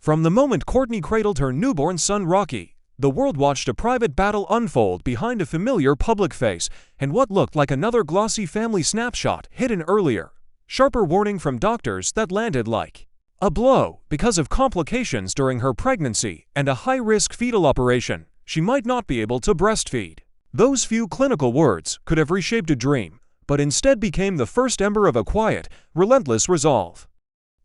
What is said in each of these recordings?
From the moment Kourtney cradled her newborn son Rocky, the world watched a private battle unfold behind a familiar public face and what looked like another glossy family snapshot hidden earlier. Sharper warning from doctors that landed like a blow because of complications during her pregnancy and a high-risk fetal operation. She might not be able to breastfeed. Those few clinical words could have reshaped a dream, but instead became the first ember of a quiet, relentless resolve.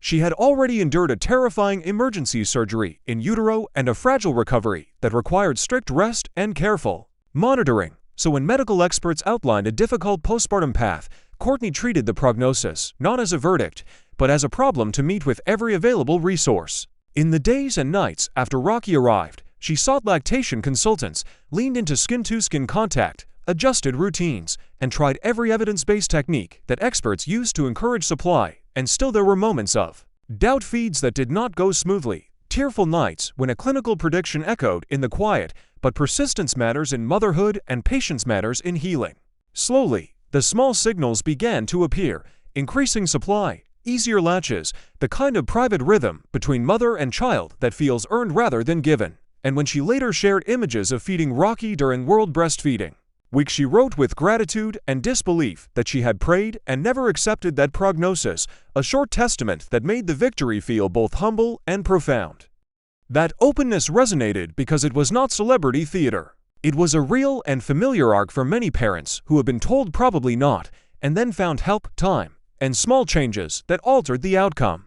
She had already endured a terrifying emergency surgery in utero and a fragile recovery that required strict rest and careful monitoring. So when medical experts outlined a difficult postpartum path, Kourtney treated the prognosis not as a verdict, but as a problem to meet with every available resource. In the days and nights after Rocky arrived, she sought lactation consultants, leaned into skin-to-skin contact, adjusted routines, and tried every evidence-based technique that experts used to encourage supply. And still there were moments of doubt, feeds that did not go smoothly, tearful nights when a clinical prediction echoed in the quiet, but persistence matters in motherhood and patience matters in healing. Slowly, the small signals began to appear: increasing supply, easier latches, the kind of private rhythm between mother and child that feels earned rather than given. And when she later shared images of feeding Rocky during World Breastfeeding Week, she wrote with gratitude and disbelief that she had prayed and never accepted that prognosis, a short testament that made the victory feel both humble and profound. That openness resonated because it was not celebrity theater. It was a real and familiar arc for many parents who have been told probably not, and then found help, time, and small changes that altered the outcome.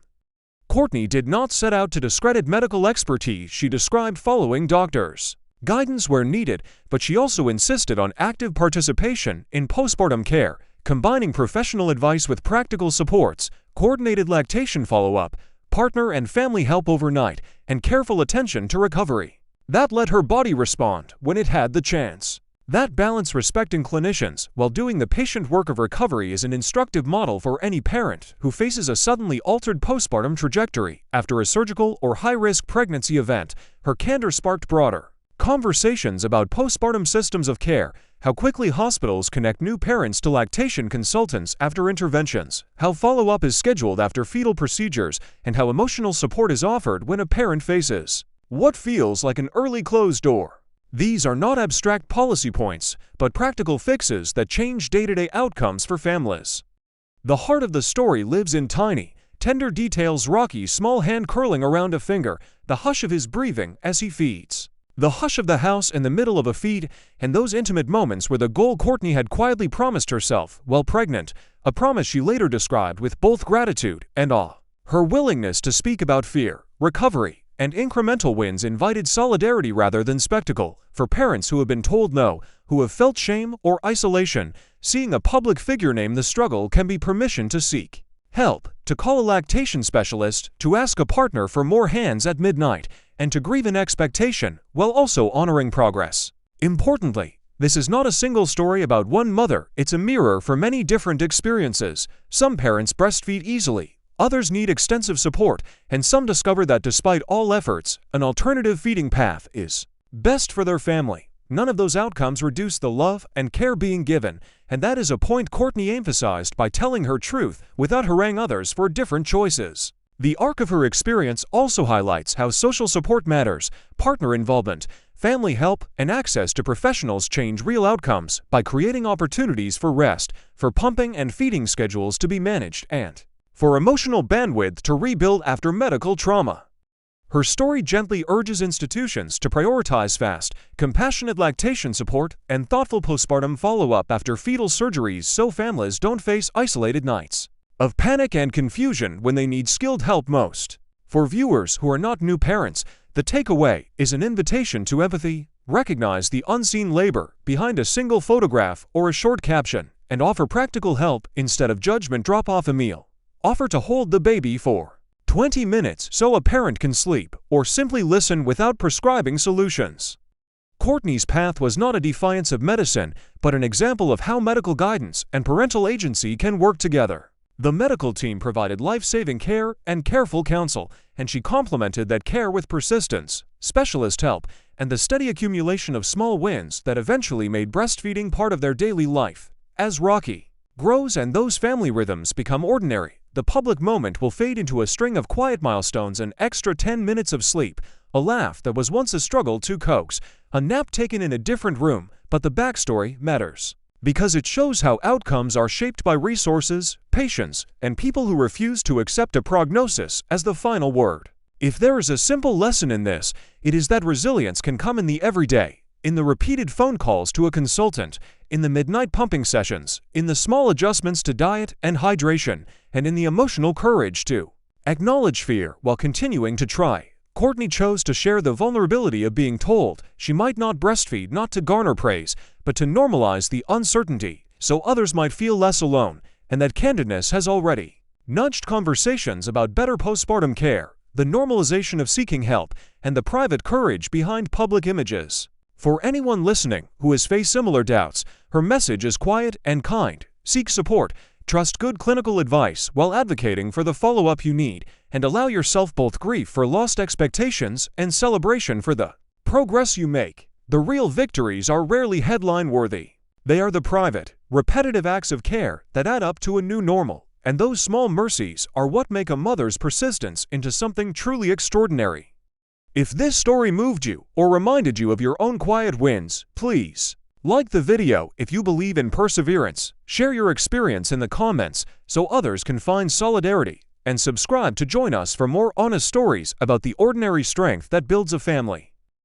Kourtney did not set out to discredit medical expertise. She described following doctors' guidance where needed, but she also insisted on active participation in postpartum care, combining professional advice with practical supports, coordinated lactation follow-up, partner and family help overnight, and careful attention to recovery. That let her body respond when it had the chance. That balance, respecting clinicians while doing the patient work of recovery, is an instructive model for any parent who faces a suddenly altered postpartum trajectory after a surgical or high-risk pregnancy event. Her candor sparked broader conversations about postpartum systems of care, how quickly hospitals connect new parents to lactation consultants after interventions, how follow-up is scheduled after fetal procedures, and how emotional support is offered when a parent faces what feels like an early closed door. These are not abstract policy points, but practical fixes that change day-to-day outcomes for families. The heart of the story lives in tiny, tender details: Rocky's small hand curling around a finger, the hush of his breathing as he feeds, the hush of the house in the middle of a feed, and those intimate moments were the goal Kourtney had quietly promised herself while pregnant, a promise she later described with both gratitude and awe. Her willingness to speak about fear, recovery, and incremental wins invited solidarity rather than spectacle. For parents who have been told no, who have felt shame or isolation, seeing a public figure name the struggle can be permission to seek help, to call a lactation specialist, to ask a partner for more hands at midnight, and to grieve an expectation while also honoring progress. Importantly, this is not a single story about one mother. It's a mirror for many different experiences. Some parents breastfeed easily, others need extensive support, and some discover that despite all efforts, an alternative feeding path is best for their family. None of those outcomes reduce the love and care being given, and that is a point Kourtney emphasized by telling her truth without haranguing others for different choices. The arc of her experience also highlights how social support matters. Partner involvement, family help, and access to professionals change real outcomes by creating opportunities for rest, for pumping and feeding schedules to be managed, and for emotional bandwidth to rebuild after medical trauma. Her story gently urges institutions to prioritize fast, compassionate lactation support and thoughtful postpartum follow-up after fetal surgeries so families don't face isolated nights of panic and confusion when they need skilled help most. For viewers who are not new parents, the takeaway is an invitation to empathy. Recognize the unseen labor behind a single photograph or a short caption, and offer practical help instead of judgment. Drop off a meal. Offer to hold the baby for 20 minutes so a parent can sleep, or simply listen without prescribing solutions. Kourtney's path was not a defiance of medicine, but an example of how medical guidance and parental agency can work together. The medical team provided life-saving care and careful counsel, and she complemented that care with persistence, specialist help, and the steady accumulation of small wins that eventually made breastfeeding part of their daily life. As Rocky grows and those family rhythms become ordinary, the public moment will fade into a string of quiet milestones: an extra 10 minutes of sleep, a laugh that was once a struggle to coax, a nap taken in a different room. But the backstory matters, because it shows how outcomes are shaped by resources, patience, and people who refuse to accept a prognosis as the final word. If there is a simple lesson in this, it is that resilience can come in the everyday, in the repeated phone calls to a consultant, in the midnight pumping sessions, in the small adjustments to diet and hydration, and in the emotional courage to acknowledge fear while continuing to try. Kourtney chose to share the vulnerability of being told she might not breastfeed, not to garner praise, but to normalize the uncertainty, so others might feel less alone, and that candidness has already nudged conversations about better postpartum care, the normalization of seeking help, and the private courage behind public images. For anyone listening who has faced similar doubts, her message is quiet and kind. Seek support, trust good clinical advice while advocating for the follow-up you need, and allow yourself both grief for lost expectations and celebration for the progress you make. The real victories are rarely headline-worthy. They are the private, repetitive acts of care that add up to a new normal, and those small mercies are what make a mother's persistence into something truly extraordinary. If this story moved you or reminded you of your own quiet wins, please like the video if you believe in perseverance, share your experience in the comments so others can find solidarity, and subscribe to join us for more honest stories about the ordinary strength that builds a family.